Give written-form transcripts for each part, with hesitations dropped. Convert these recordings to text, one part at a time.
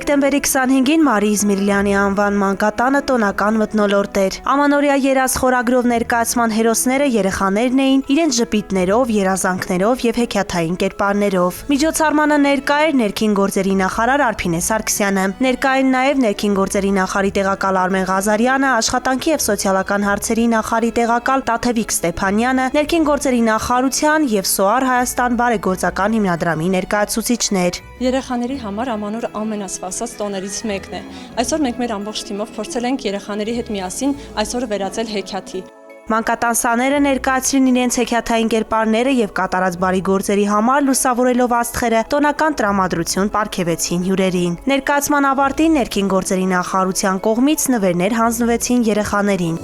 Դեկտեմբերի 25-ին Մարի Իզմիրլյանի անվան մանկատանը տոնական մթնոլորտ էր։ Ամանորյա երազ խորագրով ներկայացման հերոսները երեխաներն էին իրենց ժպիտներով, երազանքներով եւ հեքիաթային կերպարներով։ Միջոցառմանը ներկա էր ներքին գործերի նախարար Արփինե Սարգսյանը։ Ներկա էին նաեւ ներքին գործերի նախարարի տեղակալ Արմեն Ղազարյանը, աշխատանքի եւ սոցիալական հարցերի նախարարի տեղակալ Տաթևիկ Ստեփանյանը, ներքին գործերի նախարարության եւ SOAR Հայաստան բարեգործական հիմնադրամի ներկայացուցիչներ։ Երեխաների համար ամանոր ամենասպասած տոներից մեկն է։ Այսօր մենք մեր ամբողջ թիմով փորձել ենք երեխաների հետ միասին այսօրը վերածել հեքիաթի։ Մանկատանսաները ներկայացրին իրենց հեքիաթային կերպարները եւ կատարած բարի գործերի համար լուսավորելով աստղերը տոնական տրամադրություն պարգևեցին հյուրերին։ Ներկայացման ավարտին ներքին գործերի նախարարության կողմից նվերներ հանձնվեցին երեխաներին։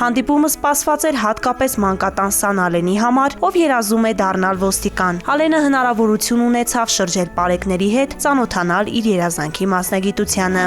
Հանդիպումը սպասված էր հատկապես մանկատանսան Ալենի համար, ով երազում է դառնալ ոստիկան։ Ալենը հնարավորություն ունեցավ շրջել պարեկների հետ, ծանոթանալ իր երազանքի մասնագիտությանը։